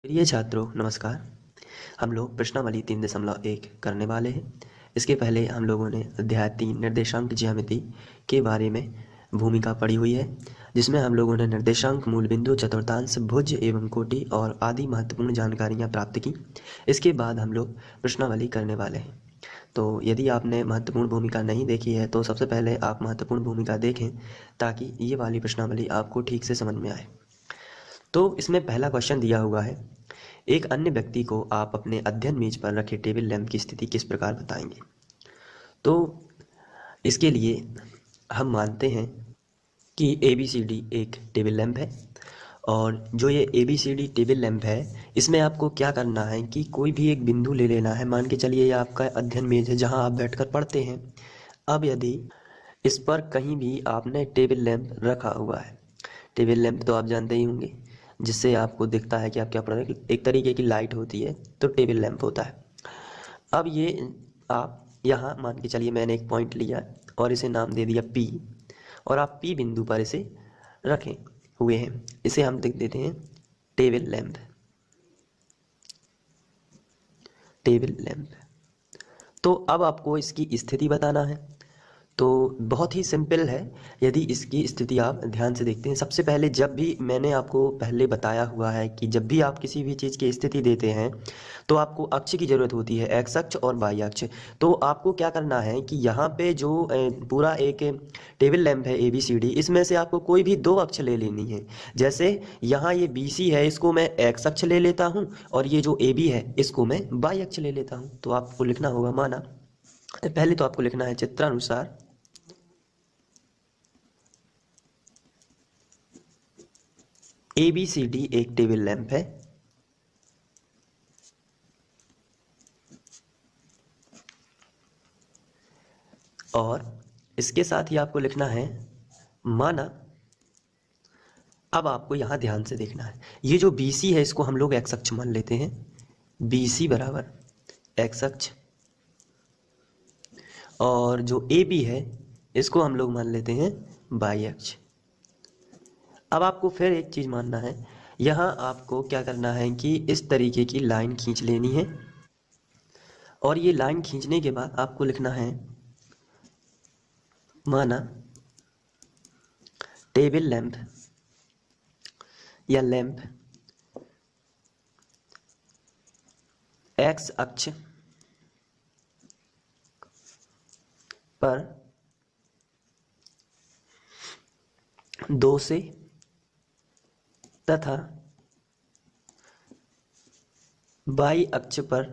प्रिय छात्रों नमस्कार। हम लोग प्रश्नावली 3.1 करने वाले हैं। इसके पहले हम लोगों ने अध्याय 3 निर्देशांक ज्यामिति के बारे में भूमिका पढ़ी हुई है, जिसमें हम लोगों ने निर्देशांक, मूल बिंदु, चतुर्थांश, भुज एवं कोटि और आदि महत्वपूर्ण जानकारियाँ प्राप्त की। इसके बाद हम लोग प्रश्नावली करने वाले हैं। तो यदि आपने महत्वपूर्ण भूमिका नहीं देखी है तो सबसे पहले आप महत्वपूर्ण भूमिका देखें, ताकि ये वाली प्रश्नावली आपको ठीक से समझ में आए। तो इसमें पहला क्वेश्चन दिया हुआ है, एक अन्य व्यक्ति को आप अपने अध्ययन मेज पर रखे टेबल लैंप की स्थिति किस प्रकार बताएंगे। तो इसके लिए हम मानते हैं कि ABCD एक टेबल लैंप है, और जो ये ABCD टेबल लैंप है, इसमें आपको क्या करना है कि कोई भी एक बिंदु ले लेना है। मान के चलिए ये आपका अध्ययन मेज है जहाँ आप बैठकर पढ़ते हैं। अब यदि इस पर कहीं भी आपने टेबल लैंप रखा हुआ है, टेबल लैंप तो आप जानते ही होंगे, जिससे आपको दिखता है कि आप क्या पढ़ रहे हैं, एक तरीके की लाइट होती है, तो टेबल लैंप होता है। अब ये आप यहाँ मान के चलिए मैंने एक पॉइंट लिया और इसे नाम दे दिया P, और आप P बिंदु पर इसे रखे हुए हैं। इसे हम लिख देते हैं टेबल लैंप। Table lamp. तो अब आपको इसकी स्थिति बताना है। तो बहुत ही सिंपल है। यदि इसकी स्थिति आप ध्यान से देखते हैं, सबसे पहले जब भी मैंने आपको पहले बताया हुआ है कि जब भी आप किसी भी चीज़ की स्थिति देते हैं तो आपको अक्ष की ज़रूरत होती है, एक्स अक्ष और वाई अक्ष। तो आपको क्या करना है कि यहाँ पे जो पूरा एक टेबल लैंप है ABCD, इसमें से आपको कोई भी दो अक्ष ले लेनी है। जैसे यहाँ ये BC है, इसको मैं एक्स अक्ष ले लेता हूँ, और ये जो AB है इसको मैं वाई अक्ष ले लेता हूँ। तो आपको लिखना होगा, माना पहले तो आपको लिखना है चित्रानुसार ABCD एक टेबल लैंप है, और इसके साथ ही आपको लिखना है माना। अब आपको यहाँ ध्यान से देखना है, ये जो BC है इसको हम लोग एक्स अक्ष मान लेते हैं। BC बराबर एक्स अक्ष, और जो AB है इसको हम लोग मान लेते हैं वाई अक्ष। अब आपको फिर एक चीज़ मानना है, यहाँ आपको क्या करना है कि इस तरीके की लाइन खींच लेनी है, और ये लाइन खींचने के बाद आपको लिखना है माना टेबल लैंप या लैंप एक्स अक्ष पर 2 से तथा वाई अक्ष पर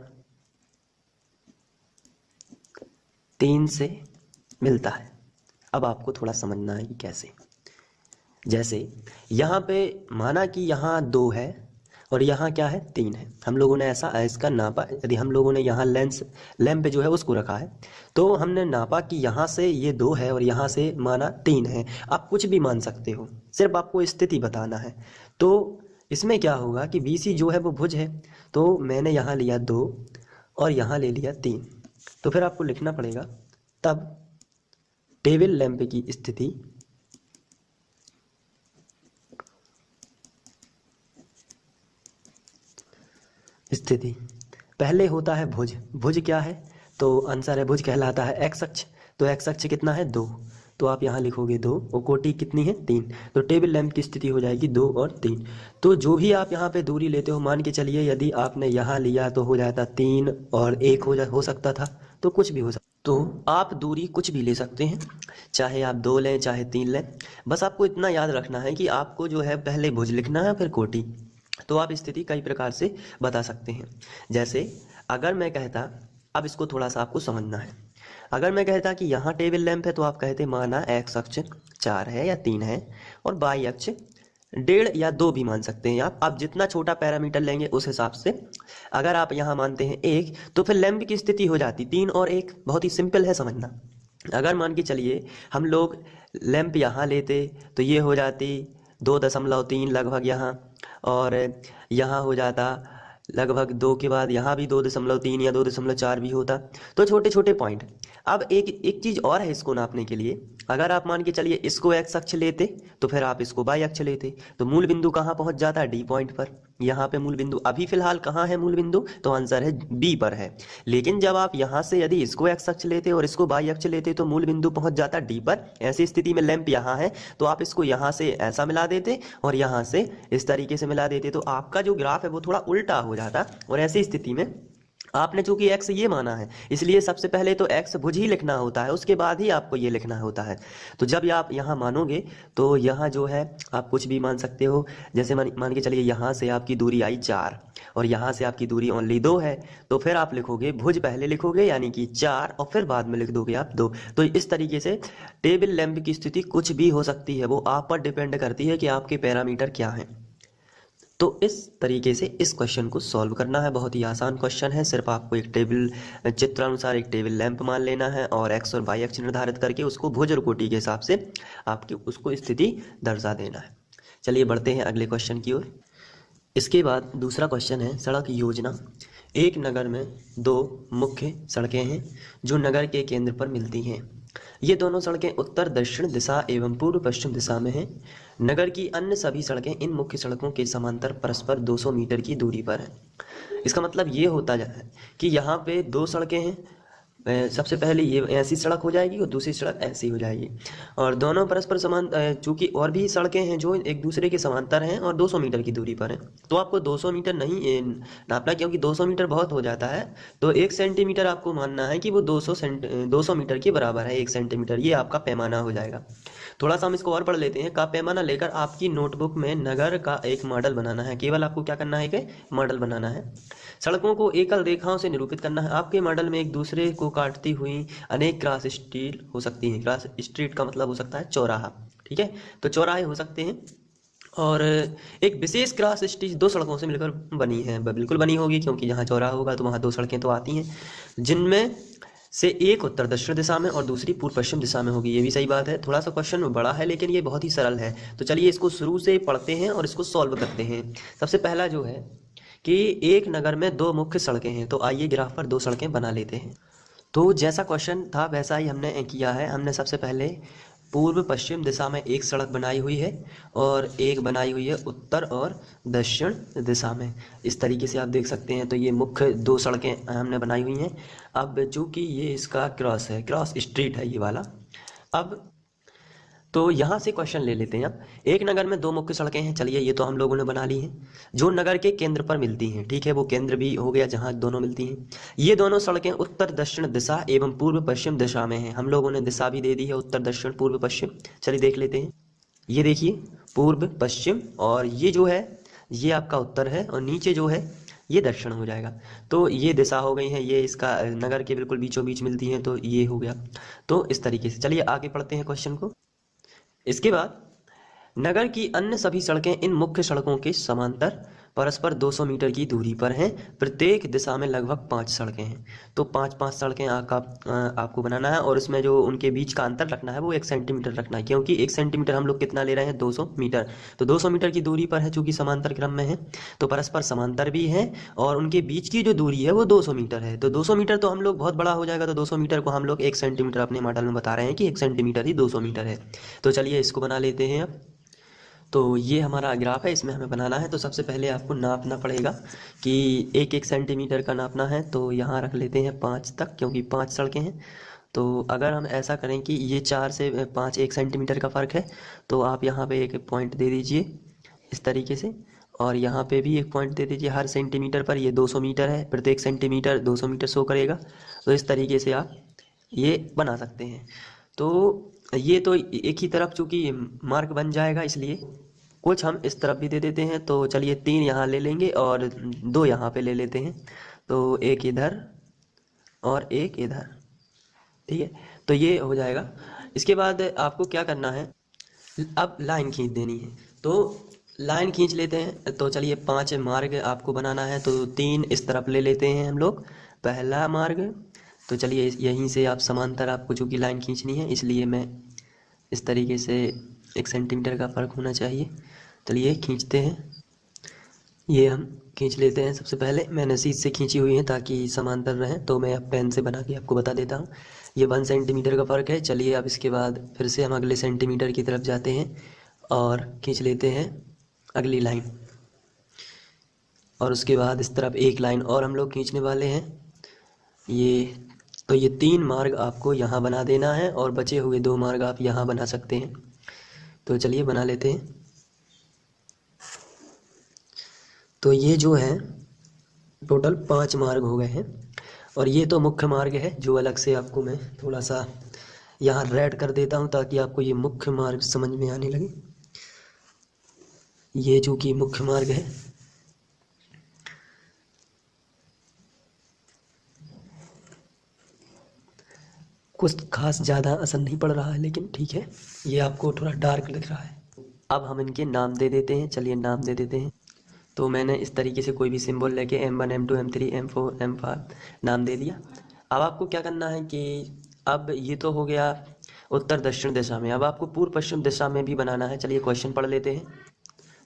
3 से मिलता है। अब आपको थोड़ा समझना है कि कैसे। जैसे यहाँ पे माना कि यहाँ 2 है और यहाँ क्या है, 3 है। हम लोगों ने ऐसा इसका नापा। यदि हम लोगों ने यहाँ लैंप जो है उसको रखा है, तो हमने नापा कि यहाँ से ये 2 है और यहाँ से माना 3 है। आप कुछ भी मान सकते हो, सिर्फ आपको स्थिति बताना है। तो इसमें क्या होगा कि BC जो है वो भुज है, तो मैंने यहाँ लिया 2 और यहाँ ले लिया 3। तो फिर आपको लिखना पड़ेगा तब टेबल लैंप की स्थिति पहले होता है भुज। भुज क्या है, तो आंसर है भुज कहलाता है एक्स अक्ष। तो एक्स अक्ष कितना है, 2। तो आप यहाँ लिखोगे 2, और कोटि कितनी है, 3। तो टेबल लैंप की स्थिति हो जाएगी 2 और 3। तो जो भी आप यहाँ पे दूरी लेते हो, मान के चलिए यदि आपने यहाँ लिया तो हो जाता 3 और 1 हो सकता था, तो कुछ भी हो सकता। तो आप दूरी कुछ भी ले सकते हैं, चाहे आप 2 लें चाहे 3 लें। बस आपको इतना याद रखना है कि आपको जो है पहले भुज लिखना है फिर कोटि। तो आप स्थिति कई प्रकार से बता सकते हैं। जैसे अगर मैं कहता, अब इसको थोड़ा सा आपको समझना है, अगर मैं कहता कि यहाँ टेबल लैंप है, तो आप कहते माना एक्स अक्ष 4 है या 3 है, और वाई अक्ष 1.5 या 2 भी मान सकते हैं आप जितना छोटा पैरामीटर लेंगे उस हिसाब से। अगर आप यहाँ मानते हैं 1, तो फिर लैंप की स्थिति हो जाती 3 और 1। बहुत ही सिंपल है समझना। अगर मान के चलिए हम लोग लैंप यहाँ लेते तो ये हो जाती 2.3 लगभग यहाँ, और यहाँ हो जाता लगभग 2 के बाद यहाँ भी 2.3 या 2.4 भी होता। तो छोटे छोटे पॉइंट। अब एक चीज़ और है इसको नापने के लिए। अगर आप मान के चलिए इसको एक्स अक्ष लेते तो फिर आप इसको वाई अक्ष लेते, तो मूल बिंदु कहाँ पहुंच जाता है? डी पॉइंट पर। यहाँ पे मूल बिंदु अभी फिलहाल कहाँ है मूल बिंदु? तो आंसर है बी पर है। लेकिन जब आप यहाँ से यदि इसको एक्स अक्ष लेते और इसको वाई अक्ष लेते तो मूल बिंदु पहुंच जाता डी पर। ऐसी स्थिति में लैंप यहाँ है तो आप इसको यहाँ से ऐसा मिला देते और यहाँ से इस तरीके से मिला देते, तो आपका जो ग्राफ है वो थोड़ा उल्टा हो जाता। और ऐसी स्थिति में आपने चूंकि x ये माना है, इसलिए सबसे पहले तो x भुज ही लिखना होता है, उसके बाद ही आपको ये लिखना होता है। तो जब आप यहाँ मानोगे तो यहाँ जो है आप कुछ भी मान सकते हो। जैसे मान के चलिए यहाँ से आपकी दूरी आई 4 और यहाँ से आपकी दूरी ओनली 2 है, तो फिर आप लिखोगे भुज पहले लिखोगे यानी कि 4 और फिर बाद में लिख दोगे आप 2। तो इस तरीके से टेबल लैंप की स्थिति कुछ भी हो सकती है, वो आप पर डिपेंड करती है कि आपके पैरामीटर क्या हैं। तो इस तरीके से इस क्वेश्चन को सॉल्व करना है। बहुत ही आसान क्वेश्चन है, सिर्फ आपको एक टेबल चित्रानुसार एक टेबल लैंप मान लेना है और एक्स और वाई अक्ष निर्धारित करके उसको भुज और कोटि के हिसाब से आपकी उसको स्थिति दर्शा देना है। चलिए बढ़ते हैं अगले क्वेश्चन की ओर। इसके बाद दूसरा क्वेश्चन है सड़क योजना। एक नगर में 2 मुख्य सड़कें हैं जो नगर के केंद्र पर मिलती हैं। ये दोनों सड़कें उत्तर दक्षिण दिशा एवं पूर्व पश्चिम दिशा में हैं। नगर की अन्य सभी सड़कें इन मुख्य सड़कों के समांतर परस्पर 200 मीटर की दूरी पर हैं। इसका मतलब ये होता है कि यहाँ पे 2 सड़कें हैं। सबसे पहले ये ऐसी सड़क हो जाएगी और दूसरी सड़क ऐसी हो जाएगी और दोनों परस्पर समान, चूंकि और भी सड़कें हैं जो एक दूसरे के समांतर हैं और 200 मीटर की दूरी पर हैं। तो आपको 200 मीटर नहीं नापना, क्योंकि 200 मीटर बहुत हो जाता है। तो 1 सेंटीमीटर आपको मानना है कि वो 200 मीटर के बराबर है 1 सेंटीमीटर, ये आपका पैमाना हो जाएगा। थोड़ा सा हम इसको और पढ़ लेते हैं। का पैमाना लेकर आपकी नोटबुक में नगर का एक मॉडल बनाना है। केवल आपको क्या करना है कि मॉडल बनाना है। सड़कों को एकल रेखाओं से निरूपित करना है। आपके मॉडल में एक दूसरे को काटती हुई अनेक क्रॉस स्ट्रीट हो सकती हैं। क्रॉस स्ट्रीट का मतलब हो सकता है चौराहा, ठीक है, तो चौराहे हो सकते हैं। और एक विशेष क्रॉस स्ट्रीट 2 सड़कों से मिलकर बनी है। बिल्कुल बनी होगी, क्योंकि जहाँ चौराहा होगा तो वहाँ 2 सड़कें तो आती हैं, जिनमें से एक उत्तर दक्षिण दिशा में और दूसरी पूर्व पश्चिम दिशा में होगी। ये भी सही बात है। थोड़ा सा क्वेश्चन बड़ा है लेकिन ये बहुत ही सरल है। तो चलिए इसको शुरू से पढ़ते हैं और इसको सॉल्व करते हैं। सबसे पहला जो है कि एक नगर में 2 मुख्य सड़कें हैं, तो आइए ग्राफ पर 2 सड़कें बना लेते हैं। तो जैसा क्वेश्चन था वैसा ही हमने किया है। हमने सबसे पहले पूर्व पश्चिम दिशा में एक सड़क बनाई हुई है और एक बनाई हुई है उत्तर और दक्षिण दिशा में। इस तरीके से आप देख सकते हैं। तो ये मुख्य 2 सड़कें हमने बनाई हुई हैं। अब चूँकि ये इसका क्रॉस है, क्रॉस स्ट्रीट है ये वाला। अब तो यहाँ से क्वेश्चन ले लेते हैं। अब एक नगर में 2 मुख्य सड़कें हैं, चलिए ये तो हम लोगों ने बना ली हैं, जो नगर के केंद्र पर मिलती हैं, ठीक है, वो केंद्र भी हो गया जहाँ दोनों मिलती हैं। ये दोनों सड़कें उत्तर दक्षिण दिशा एवं पूर्व पश्चिम दिशा में हैं। हम लोगों ने दिशा भी दे दी है, उत्तर दक्षिण पूर्व पश्चिम। चलिए देख लेते हैं। ये देखिए पूर्व पश्चिम, और ये जो है ये आपका उत्तर है और नीचे जो है ये दक्षिण हो जाएगा। तो ये दिशा हो गई है, ये इसका नगर के बिल्कुल बीचों बीच मिलती हैं, तो ये हो गया। तो इस तरीके से चलिए आगे पढ़ते हैं क्वेश्चन को। इसके बाद नगर की अन्य सभी सड़कें इन मुख्य सड़कों के समांतर परस्पर 200 मीटर की दूरी पर हैं। प्रत्येक दिशा में लगभग 5 सड़कें हैं। तो 5 सड़कें आपको बनाना है और उसमें जो उनके बीच का अंतर रखना है वो 1 सेंटीमीटर रखना है, क्योंकि 1 सेंटीमीटर हम लोग कितना ले रहे हैं? 200 मीटर। तो 200 मीटर की दूरी पर है, चूंकि समांतर क्रम में है तो परस्पर समांतर भी है और उनके बीच की जो दूरी है वो 200 मीटर है। तो 200 मीटर तो हम लोग बहुत बड़ा हो जाएगा, तो 200 मीटर को हम लोग 1 सेंटीमीटर अपने मॉडल में बता रहे हैं कि 1 सेंटीमीटर ही 200 मीटर है। तो चलिए इसको बना लेते हैं। अब तो ये हमारा ग्राफ है, इसमें हमें बनाना है। तो सबसे पहले आपको नापना पड़ेगा कि 1 सेंटीमीटर का नापना है। तो यहाँ रख लेते हैं 5 तक, क्योंकि 5 सड़कें हैं। तो अगर हम ऐसा करें कि ये 4 से 5 1 सेंटीमीटर का फ़र्क है, तो आप यहाँ पे एक पॉइंट दे दीजिए इस तरीके से, और यहाँ पे भी एक पॉइंट दे दीजिए। हर सेंटीमीटर पर ये 200 मीटर है, प्रत्येक सेंटीमीटर 200 मीटर शो करेगा। तो इस तरीके से आप ये बना सकते हैं। तो ये तो एक ही तरफ चूँकि मार्क बन जाएगा, इसलिए कुछ हम इस तरफ भी दे देते हैं। तो चलिए 3 यहाँ ले लेंगे और 2 यहाँ पे ले लेते हैं। तो एक इधर और एक इधर, ठीक है, तो ये हो जाएगा। इसके बाद आपको क्या करना है, अब लाइन खींच देनी है। तो लाइन खींच लेते हैं। तो चलिए 5 मार्ग आपको बनाना है, तो 3 इस तरफ ले लेते हैं हम लोग, पहला मार्ग। तो चलिए यहीं से आप समांतर आपको चूँकि लाइन खींचनी है, इसलिए मैं इस तरीके से 1 सेंटीमीटर का फ़र्क होना चाहिए। चलिए खींचते हैं, ये हम खींच लेते हैं। सबसे पहले मैंने सीध से खींची हुई है ताकि समांतर रहें, तो मैं अब पेन से बना के आपको बता देता हूँ। ये 1 सेंटीमीटर का फ़र्क है। चलिए अब इसके बाद फिर से हम अगले सेंटीमीटर की तरफ जाते हैं और खींच लेते हैं अगली लाइन, और उसके बाद इस तरफ एक लाइन और हम लोग खींचने वाले हैं। ये 3 मार्ग आपको यहाँ बना देना है और बचे हुए 2 मार्ग आप यहाँ बना सकते हैं। तो चलिए बना लेते हैं। तो ये जो है टोटल 5 मार्ग हो गए हैं, और ये तो मुख्य मार्ग है जो अलग से आपको मैं थोड़ा सा यहाँ रेड कर देता हूँ ताकि आपको ये मुख्य मार्ग समझ में आने लगे। ये जो कि मुख्य मार्ग है, कुछ खास ज़्यादा असर नहीं पड़ रहा है लेकिन ठीक है, ये आपको थोड़ा डार्क लग रहा है। अब हम इनके नाम दे देते हैं। चलिए नाम दे देते हैं। तो मैंने इस तरीके से कोई भी सिंबल लेके M1 M2 M3 M4 M5 नाम दे दिया। अब आपको क्या करना है कि अब ये तो हो गया उत्तर दक्षिण दिशा में, अब आपको पूर्व पश्चिम दिशा में भी बनाना है। चलिए क्वेश्चन पढ़ लेते हैं।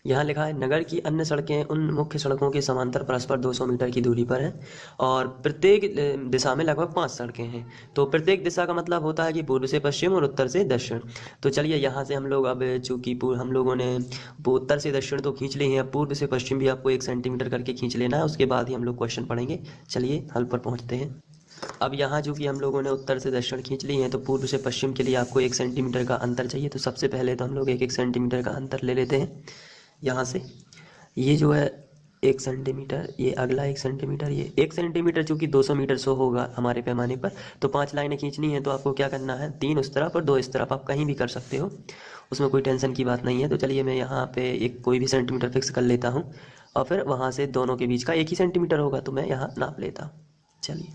यहाँ लिखा है नगर की अन्य सड़कें उन मुख्य सड़कों के समांतर परस्पर 200 मीटर की दूरी पर हैं और प्रत्येक दिशा में लगभग 5 सड़कें हैं। तो प्रत्येक दिशा का मतलब होता है कि पूर्व से पश्चिम और उत्तर से दक्षिण। तो चलिए यहाँ से हम लोग अब चूँकि हम लोगों ने उत्तर से दक्षिण तो खींच ली है, अब पूर्व से पश्चिम भी आपको 1 सेंटीमीटर करके खींच लेना है। उसके बाद ही हम लोग क्वेश्चन पढ़ेंगे। चलिए हल पर पहुँचते हैं। अब यहाँ जो कि हम लोगों ने उत्तर से दक्षिण खींच ली है, तो पूर्व से पश्चिम के लिए आपको 1 सेंटीमीटर का अंतर चाहिए। तो सबसे पहले तो हम लोग 1-1 सेंटीमीटर का अंतर ले लेते हैं। यहाँ से ये जो है 1 सेंटीमीटर, ये अगला 1 सेंटीमीटर, ये 1 सेंटीमीटर चूँकि 200 मीटर 100 होगा हमारे पैमाने पर, तो 5 लाइनें खींचनी है। तो आपको क्या करना है, 3 उस तरफ और 2 इस तरफ, आप कहीं भी कर सकते हो, उसमें कोई टेंशन की बात नहीं है। तो चलिए मैं यहाँ पे एक कोई भी सेंटीमीटर फिक्स कर लेता हूँ और फिर वहाँ से दोनों के बीच का 1 ही सेंटीमीटर होगा तो मैं यहाँ नाप लेता हूँ। चलिए,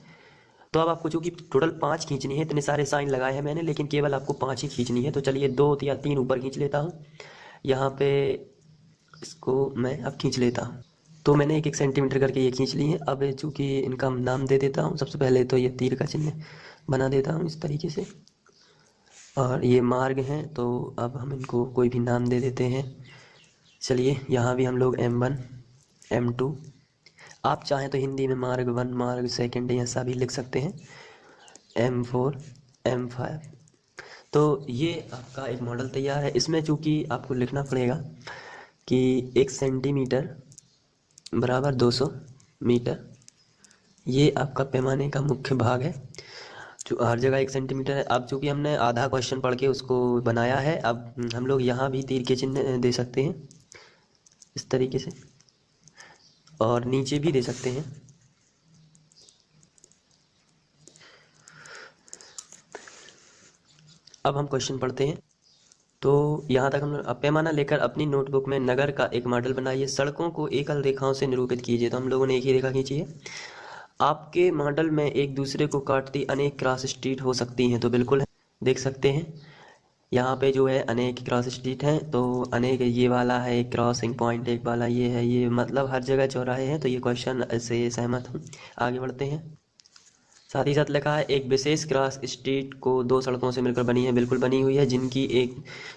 तो अब आपको चूँकि टोटल 5 खींचनी है, इतने सारे साइन लगाए हैं मैंने, लेकिन केवल आपको 5 ही खींचनी है। तो चलिए 2 या 3 ऊपर खींच लेता हूँ। यहाँ पे इसको मैं अब खींच लेता हूँ। तो मैंने 1-1 सेंटीमीटर करके ये खींच ली है। अब चूँकि इनका नाम दे देता हूँ। सबसे पहले तो ये तीर का चिन्ह बना देता हूँ इस तरीके से, और ये मार्ग हैं तो अब हम इनको कोई भी नाम दे देते हैं। चलिए यहाँ भी हम लोग M1 M2, आप चाहें तो हिंदी में मार्ग 1 मार्ग 2 ऐसा भी लिख सकते हैं, M4 M5। तो ये आपका एक मॉडल तैयार है। इसमें चूँकि आपको लिखना पड़ेगा कि 1 सेंटीमीटर बराबर 200 मीटर, ये आपका पैमाने का मुख्य भाग है जो हर जगह 1 सेंटीमीटर है। अब चूँकि हमने आधा क्वेश्चन पढ़ के उसको बनाया है, अब हम लोग यहाँ भी तीर के चिन्ह दे सकते हैं इस तरीके से, और नीचे भी दे सकते हैं। अब हम क्वेश्चन पढ़ते हैं। तो यहाँ तक हम लोग अब पैमाना लेकर अपनी नोटबुक में नगर का एक मॉडल बनाइए, सड़कों को एकल रेखाओं से निरूपित कीजिए। तो हम लोगों ने एक ही रेखा खींची है। आपके मॉडल में एक दूसरे को काटती अनेक क्रॉस स्ट्रीट हो सकती हैं। तो बिल्कुल है, देख सकते हैं यहाँ पे जो है अनेक क्रॉस स्ट्रीट हैं। तो अनेक ये वाला है एक क्रॉसिंग पॉइंट, एक वाला ये है, ये मतलब हर जगह चौराहे हैं। तो ये क्वेश्चन से सहमत हूँ। आगे बढ़ते हैं। साथ ही साथ लिखा है एक विशेष क्रॉस स्ट्रीट को 2 सड़कों से मिलकर बनी है। बिल्कुल बनी हुई है,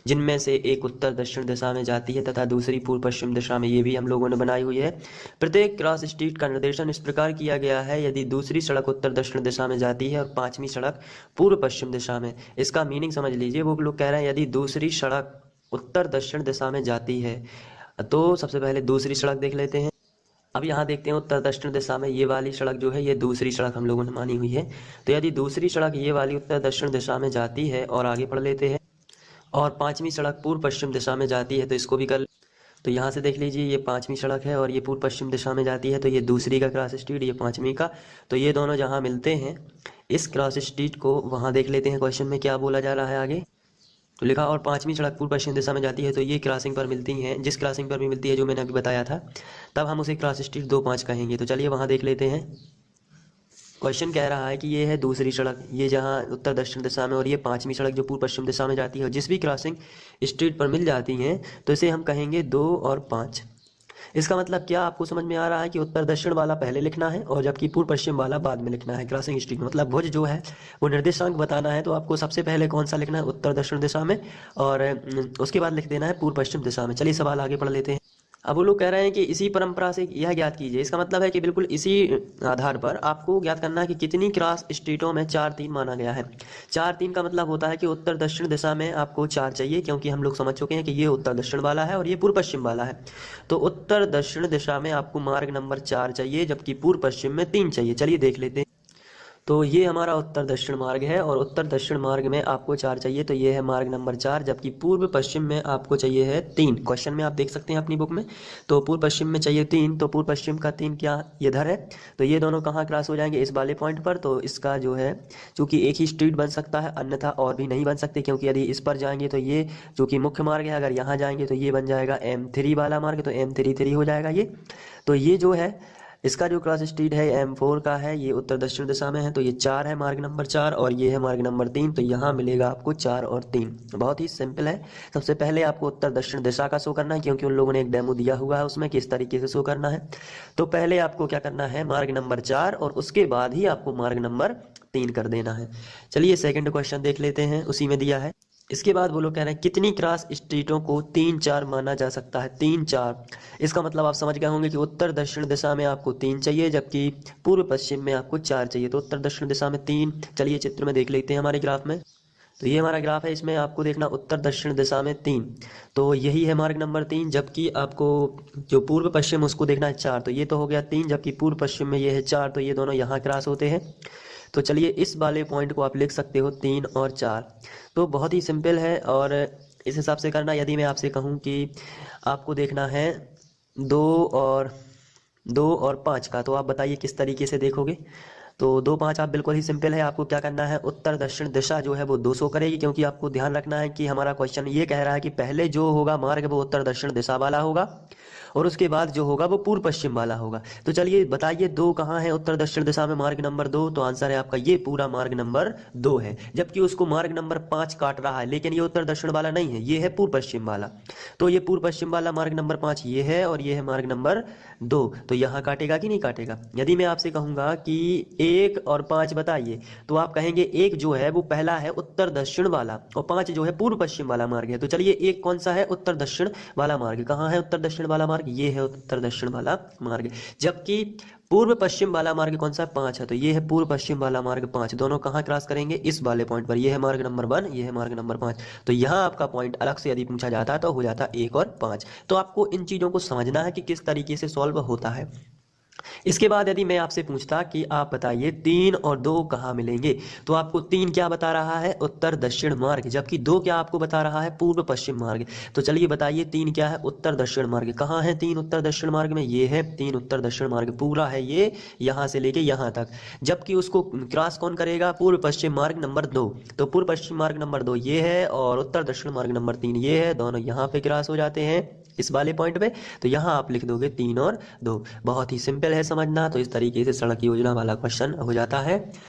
जिनमें से एक उत्तर दक्षिण दिशा में जाती है तथा दूसरी पूर्व पश्चिम दिशा में। ये भी हम लोगों ने बनाई हुई है। प्रत्येक क्रॉस स्ट्रीट का निर्देशन इस प्रकार किया गया है, यदि दूसरी सड़क उत्तर दक्षिण दिशा में जाती है और 5वीं सड़क पूर्व पश्चिम दिशा में। इसका मीनिंग समझ लीजिए। वो लोग कह रहे हैं यदि दूसरी सड़क उत्तर दक्षिण दिशा में जाती है, तो सबसे पहले दूसरी सड़क देख लेते हैं। अब यहाँ देखते हैं उत्तर दक्षिण दिशा में ये वाली सड़क जो है, ये दूसरी सड़क हम लोगों ने मानी हुई है। तो यदि दूसरी सड़क ये वाली उत्तर दक्षिण दिशा में जाती है, और आगे पढ़ लेते हैं, और 5वीं सड़क पूर्व पश्चिम दिशा में जाती है, तो इसको भी कर। तो यहाँ से देख लीजिए, ये 5वीं सड़क है और ये पूर्व पश्चिम दिशा में जाती है। तो ये दूसरी का क्रॉस स्ट्रीट, ये 5वीं का। तो ये दोनों जहाँ मिलते हैं इस क्रॉस स्ट्रीट को, वहाँ देख लेते हैं क्वेश्चन में क्या बोला जा रहा है आगे। तो लिखा और 5वीं सड़क पूर्व पश्चिम दिशा में जाती है। तो ये क्रॉसिंग पर मिलती हैं, जिस क्रॉसिंग पर भी मिलती है जो मैंने अभी बताया था, तब हम उसे क्रॉस स्ट्रीट 2-5 कहेंगे। तो चलिए वहाँ देख लेते हैं। क्वेश्चन कह रहा है कि ये है दूसरी सड़क, ये जहाँ उत्तर दक्षिण दिशा में, और ये 5वीं सड़क जो पूर्व पश्चिम दिशा में जाती है। जिस भी क्रॉसिंग स्ट्रीट पर मिल जाती हैं तो इसे हम कहेंगे 2 और 5। इसका मतलब क्या आपको समझ में आ रहा है कि उत्तर दक्षिण वाला पहले लिखना है और जबकि पूर्व पश्चिम वाला बाद में लिखना है। क्रॉसिंग स्ट्रीट मतलब भुज जो है वो निर्देशांक बताना है, तो आपको सबसे पहले कौन सा लिखना है, उत्तर दक्षिण दिशा में, और उसके बाद लिख देना है पूर्व पश्चिम दिशा में। चलिए सवाल आगे पढ़ लेते हैं। अब वो लोग कह रहे हैं कि इसी परंपरा से यह ज्ञात कीजिए। इसका मतलब है कि बिल्कुल इसी आधार पर आपको ज्ञात करना है कि कितनी क्रॉस स्ट्रीटों में 4-3 माना गया है। 4-3 का मतलब होता है कि उत्तर दक्षिण दिशा में आपको 4 चाहिए, क्योंकि हम लोग समझ चुके हैं कि ये उत्तर दक्षिण वाला है और ये पूर्व पश्चिम वाला है। तो उत्तर दक्षिण दिशा में आपको मार्ग नंबर 4 चाहिए, जबकि पूर्व पश्चिम में 3 चाहिए। चलिए देख लेते हैं। तो ये हमारा उत्तर दक्षिण मार्ग है और उत्तर दक्षिण मार्ग में आपको 4 चाहिए, तो ये है मार्ग नंबर 4, जबकि पूर्व पश्चिम में आपको चाहिए है 3। क्वेश्चन में आप देख सकते हैं अपनी बुक में। तो पूर्व पश्चिम में चाहिए 3, तो पूर्व पश्चिम का 3 क्या इधर है, तो ये दोनों कहाँ क्रॉस हो जाएंगे, इस वाले पॉइंट पर। तो इसका जो है, चूंकि एक ही स्ट्रीट बन सकता है, अन्यथा और भी नहीं बन सकते, क्योंकि यदि इस पर जाएंगे तो ये जो कि मुख्य मार्ग है, अगर यहाँ जाएंगे तो ये बन जाएगा M3 वाला मार्ग, तो M3 हो जाएगा ये। तो ये जो है, इसका जो क्रॉस स्ट्रीट है M4 का है, ये उत्तर दक्षिण दिशा में है, तो ये 4 है, मार्ग नंबर 4, और ये है मार्ग नंबर 3। तो यहाँ मिलेगा आपको 4 और 3। बहुत ही सिंपल है। सबसे पहले आपको उत्तर दक्षिण दिशा का शो करना है, क्योंकि उन लोगों ने एक डेमो दिया हुआ है उसमें किस तरीके से शो करना है। तो पहले आपको क्या करना है, मार्ग नंबर 4, और उसके बाद ही आपको मार्ग नंबर 3 कर देना है। चलिए सेकंड क्वेश्चन देख लेते हैं, उसी में दिया है। इसके बाद वो लोग कह रहे हैं कितनी क्रॉस स्ट्रीटों को 3-4 माना जा सकता है। 3-4, इसका मतलब आप समझ गए होंगे कि उत्तर दक्षिण दिशा में आपको 3 चाहिए, जबकि पूर्व पश्चिम में आपको 4 चाहिए। तो उत्तर दक्षिण दिशा में 3। चलिए चित्र में देख लेते हैं हमारे ग्राफ में। तो ये हमारा ग्राफ है, इसमें आपको देखना उत्तर दक्षिण दिशा में 3, तो यही है मार्ग नंबर 3। जबकि आपको जो पूर्व पश्चिम उसको देखना है 4, तो ये तो हो गया 3, जबकि पूर्व पश्चिम में ये है 4, तो ये दोनों यहाँ क्रॉस होते हैं। तो चलिए इस वाले पॉइंट को आप लिख सकते हो 3 और 4। तो बहुत ही सिंपल है, और इस हिसाब से करना। यदि मैं आपसे कहूँ कि आपको देखना है 2 और 5 का, तो आप बताइए किस तरीके से देखोगे। तो 2-5 आप बिल्कुल ही सिंपल है। आपको क्या करना है, उत्तर दक्षिण दिशा जो है वो 200 करेगी, क्योंकि आपको ध्यान रखना है कि हमारा क्वेश्चन ये कह रहा है कि पहले जो होगा मार्ग वो उत्तर दक्षिण दिशा वाला होगा, और उसके बाद जो होगा वो पूर्व पश्चिम वाला होगा। तो चलिए बताइए 2 कहाँ है उत्तर दक्षिण दिशा में, मार्ग नंबर 2। तो आंसर है आपका ये पूरा मार्ग नंबर 2 है, जबकि उसको मार्ग नंबर 5 काट रहा है, लेकिन ये उत्तर दक्षिण वाला नहीं है, ये है पूर्व पश्चिम वाला। तो ये पूर्व पश्चिम वाला मार्ग नंबर 5 ये है, और ये है मार्ग नंबर 2। तो यहाँ काटेगा कि नहीं काटेगा। यदि मैं आपसे कहूँगा कि 1 और 5 बताइए, तो आप कहेंगे 1 जो है वो पहला है उत्तर दक्षिण वाला, और 5 जो है पूर्व पश्चिम वाला मार्ग है। तो चलिए 1 कौन सा है, उत्तर दक्षिण वाला मार्ग। कहाँ है उत्तर दक्षिण वाला मार्ग, ये है उत्तर दक्षिण वाला मार्ग। जबकि पूर्व पश्चिम वाला मार्ग कौन सा है, 5 है, तो ये है पूर्व पश्चिम वाला मार्ग 5। दोनों कहाँ क्रॉस करेंगे, इस वाले पॉइंट पर। ये है मार्ग नंबर 1, ये है मार्ग नंबर 5। तो यहाँ आपका पॉइंट अलग से यदि पूछा जाता है तो हो जाता 1 और 5। तो आपको इन चीज़ों को समझना है कि किस तरीके से सॉल्व होता है। इसके बाद यदि मैं आपसे पूछता कि आप बताइए 3 और 2 कहाँ मिलेंगे, तो आपको 3 क्या बता रहा है, उत्तर दक्षिण मार्ग, जबकि 2 क्या आपको बता रहा है, पूर्व पश्चिम मार्ग। तो चलिए बताइए 3 क्या है, उत्तर दक्षिण मार्ग। कहाँ है 3 उत्तर दक्षिण मार्ग में, ये है 3 उत्तर दक्षिण मार्ग, पूरा है ये, यहाँ से लेके यहाँ तक। जबकि उसको क्रॉस कौन करेगा, पूर्व पश्चिम मार्ग नंबर 2। तो पूर्व पश्चिम मार्ग नंबर 2 ये है, और उत्तर दक्षिण मार्ग नंबर 3 ये है, दोनों यहाँ पे क्रॉस हो जाते हैं इस वाले पॉइंट पे। तो यहाँ आप लिख दोगे 3 और 2। बहुत ही सिंपल है समझना। तो इस तरीके से सड़क योजना वाला क्वेश्चन हो जाता है।